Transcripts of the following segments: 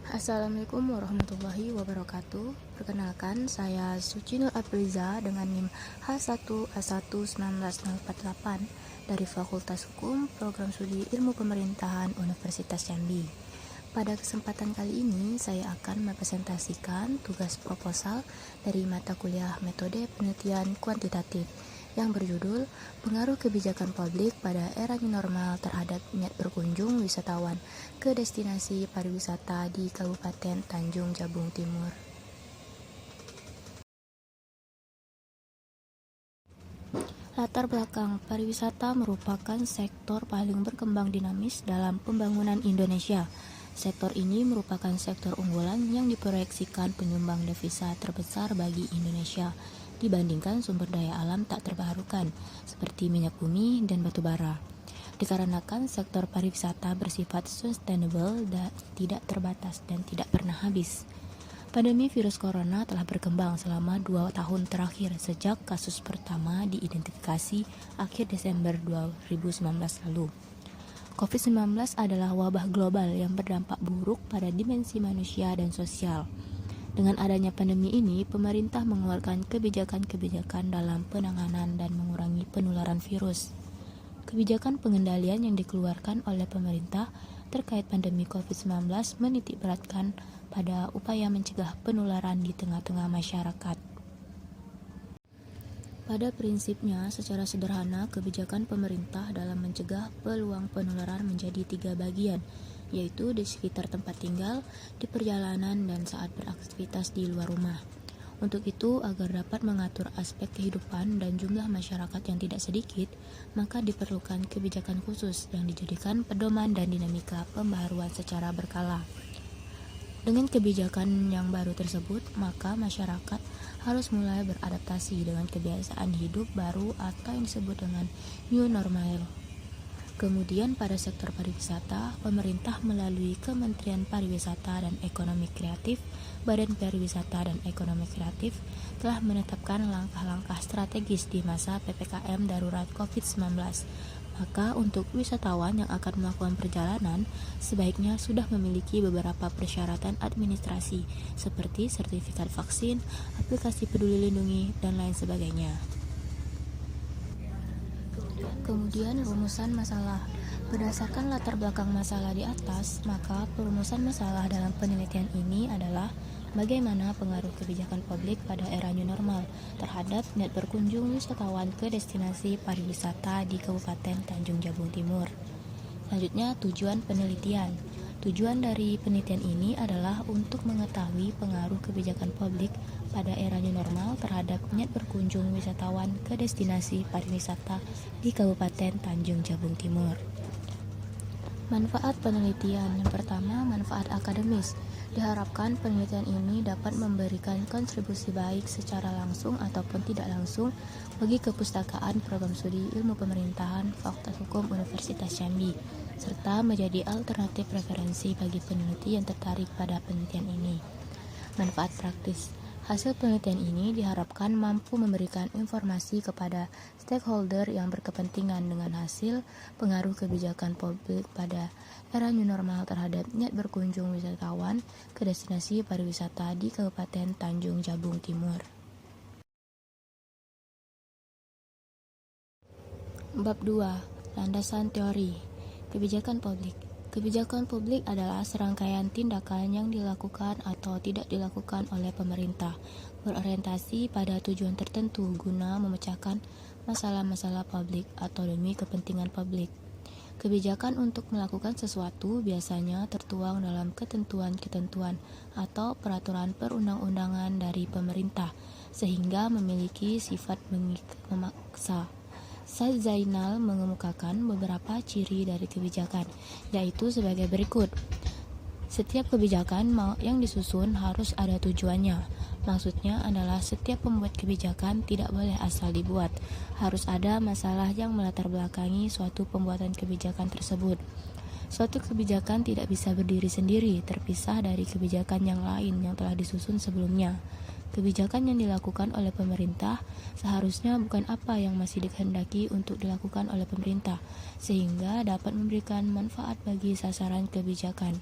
Assalamualaikum warahmatullahi wabarakatuh. Perkenalkan, saya Suci Nur Apriza dengan NIM H1A11948 dari Fakultas Hukum Program Studi Ilmu Pemerintahan Universitas Jambi. Pada kesempatan kali ini, saya akan mempresentasikan tugas proposal dari mata kuliah Metode Penelitian Kuantitatif yang berjudul Pengaruh Kebijakan Publik pada Era New Normal terhadap Niat Berkunjung Wisatawan ke Destinasi Pariwisata di Kabupaten Tanjung Jabung Timur. Latar belakang pariwisata merupakan sektor paling berkembang dinamis dalam pembangunan Indonesia. Sektor ini merupakan sektor unggulan yang diproyeksikan penyumbang devisa terbesar bagi Indonesia dibandingkan sumber daya alam tak terbarukan seperti minyak bumi dan batu bara. Dikarenakan sektor pariwisata bersifat sustainable dan tidak terbatas dan tidak pernah habis. Pandemi virus corona telah berkembang selama 2 tahun terakhir sejak kasus pertama diidentifikasi akhir Desember 2019 lalu. COVID-19 adalah wabah global yang berdampak buruk pada dimensi manusia dan sosial. Dengan adanya pandemi ini, pemerintah mengeluarkan kebijakan-kebijakan dalam penanganan dan mengurangi penularan virus. Kebijakan pengendalian yang dikeluarkan oleh pemerintah terkait pandemi COVID-19 menitik beratkan pada upaya mencegah penularan di tengah-tengah masyarakat. Pada prinsipnya, secara sederhana, kebijakan pemerintah dalam mencegah peluang penularan menjadi 3 bagian, yaitu di sekitar tempat tinggal, di perjalanan, dan saat beraktivitas di luar rumah. Untuk itu, agar dapat mengatur aspek kehidupan dan jumlah masyarakat yang tidak sedikit, maka diperlukan kebijakan khusus yang dijadikan pedoman dan dinamika pembaharuan secara berkala. Dengan kebijakan yang baru tersebut, maka masyarakat harus mulai beradaptasi dengan kebiasaan hidup baru atau yang disebut dengan new normal. Kemudian pada sektor pariwisata, pemerintah melalui Kementerian Pariwisata dan Ekonomi Kreatif, Badan Pariwisata dan Ekonomi Kreatif telah menetapkan langkah-langkah strategis di masa PPKM darurat COVID-19. Maka untuk wisatawan yang akan melakukan perjalanan, sebaiknya sudah memiliki beberapa persyaratan administrasi seperti sertifikat vaksin, aplikasi Peduli Lindungi, dan lain sebagainya. Kemudian rumusan masalah. Berdasarkan latar belakang masalah di atas, maka perumusan masalah dalam penelitian ini adalah bagaimana pengaruh kebijakan publik pada era new normal terhadap niat berkunjung wisatawan ke destinasi pariwisata di Kabupaten Tanjung Jabung Timur. Selanjutnya, tujuan penelitian. Tujuan dari penelitian ini adalah untuk mengetahui pengaruh kebijakan publik pada era new normal terhadap niat berkunjung wisatawan ke destinasi pariwisata di Kabupaten Tanjung Jabung Timur. Manfaat penelitian. Yang pertama, manfaat akademis. Diharapkan penelitian ini dapat memberikan kontribusi baik secara langsung ataupun tidak langsung bagi kepustakaan program studi ilmu pemerintahan Fakultas Hukum Universitas Jambi, serta menjadi alternatif referensi bagi peneliti yang tertarik pada penelitian ini. Manfaat praktis. Hasil penelitian ini diharapkan mampu memberikan informasi kepada stakeholder yang berkepentingan dengan hasil pengaruh kebijakan publik pada era new normal terhadap niat berkunjung wisatawan ke destinasi pariwisata di Kabupaten Tanjung Jabung Timur. Bab 2. Landasan teori. Kebijakan publik. Kebijakan publik adalah serangkaian tindakan yang dilakukan atau tidak dilakukan oleh pemerintah, berorientasi pada tujuan tertentu guna memecahkan masalah-masalah publik atau demi kepentingan publik. Kebijakan untuk melakukan sesuatu biasanya tertuang dalam ketentuan-ketentuan atau peraturan perundang-undangan dari pemerintah, sehingga memiliki sifat memaksa. Said Zainal mengemukakan beberapa ciri dari kebijakan, yaitu sebagai berikut. Setiap kebijakan yang disusun harus ada tujuannya. Maksudnya adalah setiap pembuat kebijakan tidak boleh asal dibuat. Harus ada masalah yang melatar belakangi suatu pembuatan kebijakan tersebut. Suatu kebijakan tidak bisa berdiri sendiri, terpisah dari kebijakan yang lain yang telah disusun sebelumnya. Kebijakan yang dilakukan oleh pemerintah seharusnya bukan apa yang masih dikehendaki untuk dilakukan oleh pemerintah, sehingga dapat memberikan manfaat bagi sasaran kebijakan.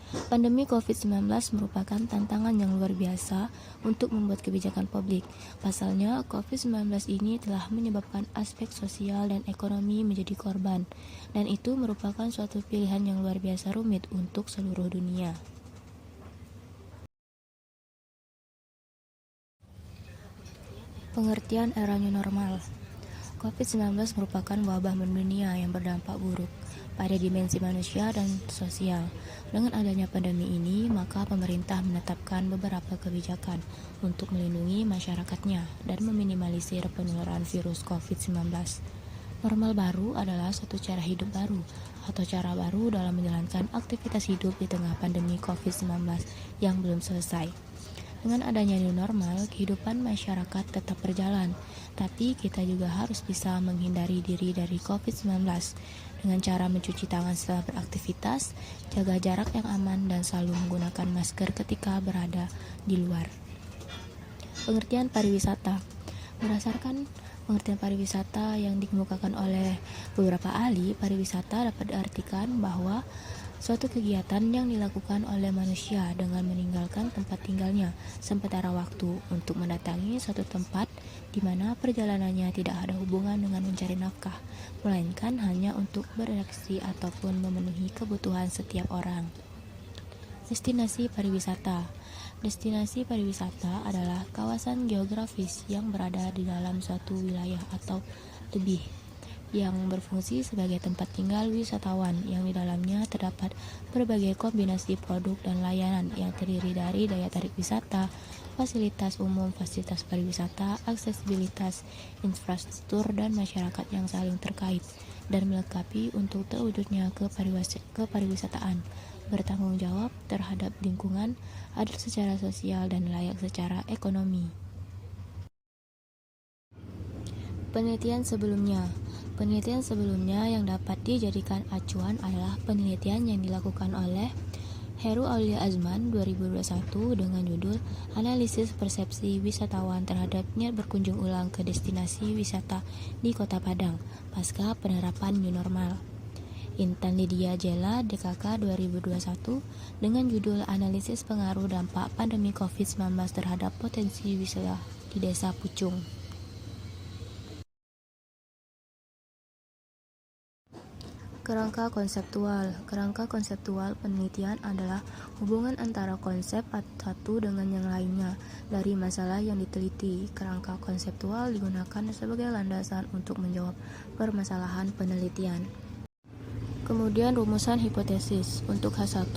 Pandemi COVID-19 merupakan tantangan yang luar biasa untuk membuat kebijakan publik. Pasalnya, COVID-19 ini telah menyebabkan aspek sosial dan ekonomi menjadi korban, dan itu merupakan suatu pilihan yang luar biasa rumit untuk seluruh dunia. Pengertian era new normal. COVID-19 merupakan wabah mendunia yang berdampak buruk pada dimensi manusia dan sosial. Dengan adanya pandemi ini, maka pemerintah menetapkan beberapa kebijakan untuk melindungi masyarakatnya dan meminimalisir penularan virus COVID-19. Normal baru adalah suatu cara hidup baru atau cara baru dalam menjalankan aktivitas hidup di tengah pandemi COVID-19 yang belum selesai. Dengan adanya new normal, kehidupan masyarakat tetap berjalan, tapi kita juga harus bisa menghindari diri dari COVID-19 dengan cara mencuci tangan setelah beraktivitas, jaga jarak yang aman, dan selalu menggunakan masker ketika berada di luar. Pengertian pariwisata. Berdasarkan pengertian pariwisata yang dikemukakan oleh beberapa ahli, pariwisata dapat diartikan bahwa suatu kegiatan yang dilakukan oleh manusia dengan meninggalkan tempat tinggalnya sementara waktu untuk mendatangi suatu tempat di mana perjalanannya tidak ada hubungan dengan mencari nafkah, melainkan hanya untuk bereaksi ataupun memenuhi kebutuhan setiap orang. Destinasi pariwisata. Destinasi pariwisata adalah kawasan geografis yang berada di dalam suatu wilayah atau lebih yang berfungsi sebagai tempat tinggal wisatawan yang di dalamnya terdapat berbagai kombinasi produk dan layanan yang terdiri dari daya tarik wisata, fasilitas umum, fasilitas pariwisata, aksesibilitas, infrastruktur, dan masyarakat yang saling terkait dan melengkapi untuk terwujudnya kepariwisataan, bertanggung jawab terhadap lingkungan, adil secara sosial, dan layak secara ekonomi. Penelitian sebelumnya yang dapat dijadikan acuan adalah penelitian yang dilakukan oleh Heru Aulia Azman 2021 dengan judul Analisis Persepsi Wisatawan Terhadap Niat Berkunjung Ulang ke Destinasi Wisata di Kota Padang pasca penerapan New Normal. Intan Lydia Jela DKK 2021 dengan judul Analisis Pengaruh Dampak Pandemi COVID-19 Terhadap Potensi Wisata di Desa Pucung. Kerangka konseptual penelitian adalah hubungan antara konsep satu dengan yang lainnya dari masalah yang diteliti. Kerangka konseptual digunakan sebagai landasan untuk menjawab permasalahan penelitian. Kemudian rumusan hipotesis. Untuk H1,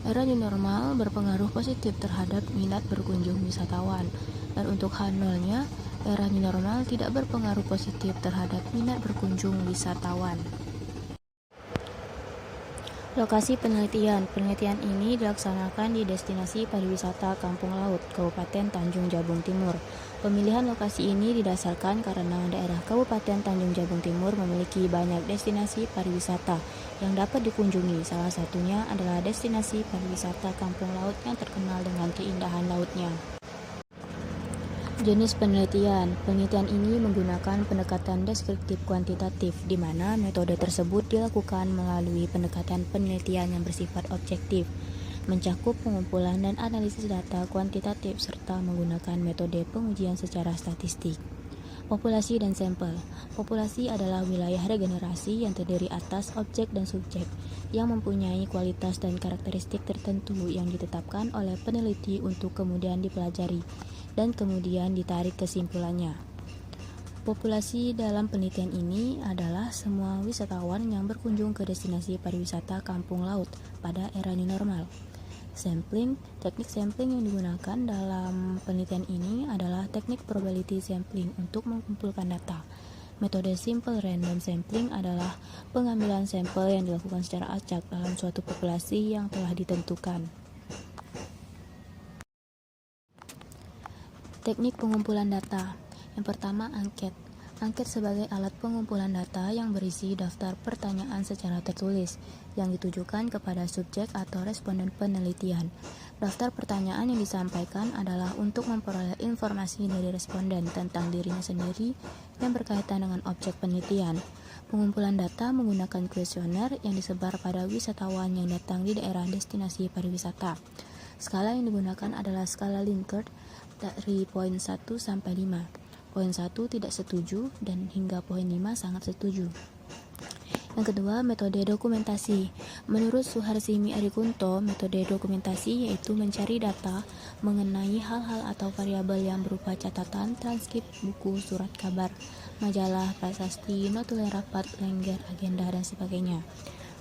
era new normal berpengaruh positif terhadap minat berkunjung wisatawan. Dan untuk H0-nya, era new normal tidak berpengaruh positif terhadap minat berkunjung wisatawan. Lokasi penelitian. Penelitian ini dilaksanakan di destinasi pariwisata Kampung Laut, Kabupaten Tanjung Jabung Timur. Pemilihan lokasi ini didasarkan karena daerah Kabupaten Tanjung Jabung Timur memiliki banyak destinasi pariwisata yang dapat dikunjungi. Salah satunya adalah destinasi pariwisata Kampung Laut yang terkenal dengan keindahan lautnya. Jenis penelitian. Penelitian ini menggunakan pendekatan deskriptif kuantitatif, di mana metode tersebut dilakukan melalui pendekatan penelitian yang bersifat objektif, mencakup pengumpulan dan analisis data kuantitatif, serta menggunakan metode pengujian secara statistik. Populasi dan sampel. Populasi adalah wilayah regenerasi yang terdiri atas objek dan subjek yang mempunyai kualitas dan karakteristik tertentu yang ditetapkan oleh peneliti untuk kemudian dipelajari dan kemudian ditarik kesimpulannya. Populasi dalam penelitian ini adalah semua wisatawan yang berkunjung ke destinasi pariwisata Kampung Laut pada era new normal. Sampling. Teknik sampling yang digunakan dalam penelitian ini adalah teknik probability sampling untuk mengumpulkan data. Metode simple random sampling adalah pengambilan sampel yang dilakukan secara acak dalam suatu populasi yang telah ditentukan. Teknik pengumpulan data. Yang pertama, angket. Angket sebagai alat pengumpulan data yang berisi daftar pertanyaan secara tertulis yang ditujukan kepada subjek atau responden penelitian. Daftar pertanyaan yang disampaikan adalah untuk memperoleh informasi dari responden tentang dirinya sendiri yang berkaitan dengan objek penelitian. Pengumpulan data menggunakan kuesioner yang disebar pada wisatawan yang datang di daerah destinasi pariwisata. Skala yang digunakan adalah skala Likert dari poin 1 sampai 5. Poin 1 tidak setuju dan hingga poin 5 sangat setuju. Yang kedua, metode dokumentasi. Menurut Suharsimi Arikunto, metode dokumentasi yaitu mencari data mengenai hal-hal atau variabel yang berupa catatan, transkrip, buku, surat kabar, majalah, prasasti, notulen rapat, lengger, agenda, dan sebagainya.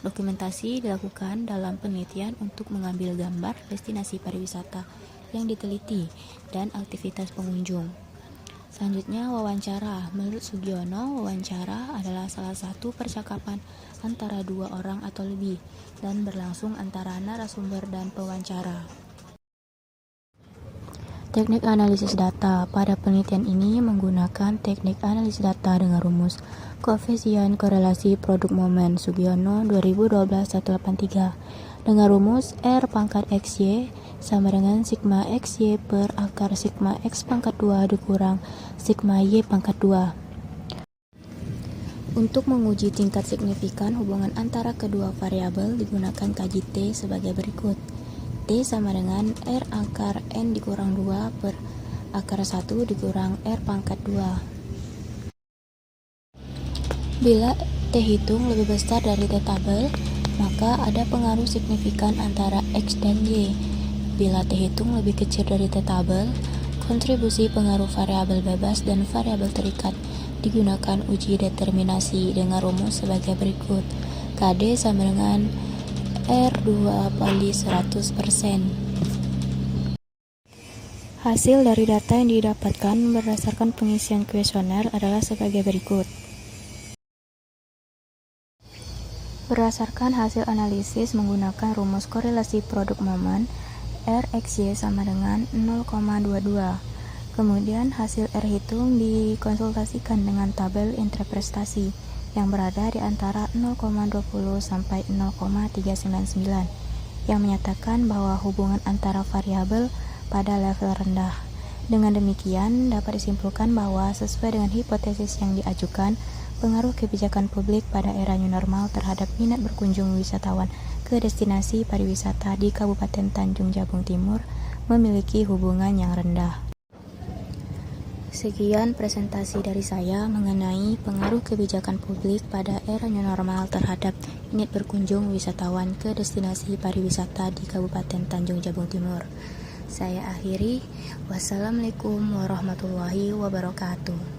Dokumentasi dilakukan dalam penelitian untuk mengambil gambar destinasi pariwisata yang diteliti dan aktivitas pengunjung. Selanjutnya, wawancara. Menurut Sugiono, wawancara adalah salah satu percakapan antara dua orang atau lebih dan berlangsung antara narasumber dan pewawancara. Teknik analisis data. Pada penelitian ini menggunakan teknik analisis data dengan rumus koefisien korelasi produk momen Sugiono 2012-183 dengan rumus R pangkat XY sama dengan sigma XY per akar sigma X pangkat 2 dikurang sigma Y pangkat 2. Untuk menguji tingkat signifikan hubungan antara kedua variabel digunakan kaji T sebagai berikut. T sama dengan R akar N dikurang 2 per akar 1 dikurang R pangkat 2. Bila T hitung lebih besar dari T tabel, maka ada pengaruh signifikan antara X dan Y. Bila T hitung lebih kecil dari T tabel, kontribusi pengaruh variabel bebas dan variabel terikat digunakan uji determinasi dengan rumus sebagai berikut. KD sama dengan R2 kali 100%. Hasil dari data yang didapatkan berdasarkan pengisian kuesioner adalah sebagai berikut. Berdasarkan hasil analisis menggunakan rumus korelasi produk momen, RXY sama dengan 0,22. Kemudian hasil R hitung dikonsultasikan dengan tabel interpretasi yang berada di antara 0,20 sampai 0,399 yang menyatakan bahwa hubungan antara variabel pada level rendah. Dengan demikian dapat disimpulkan bahwa sesuai dengan hipotesis yang diajukan, pengaruh kebijakan publik pada era new normal terhadap minat berkunjung wisatawan ke destinasi pariwisata di Kabupaten Tanjung Jabung Timur memiliki hubungan yang rendah. Sekian presentasi dari saya mengenai pengaruh kebijakan publik pada era new normal terhadap minat berkunjung wisatawan ke destinasi pariwisata di Kabupaten Tanjung Jabung Timur. Saya akhiri. Wassalamualaikum warahmatullahi wabarakatuh.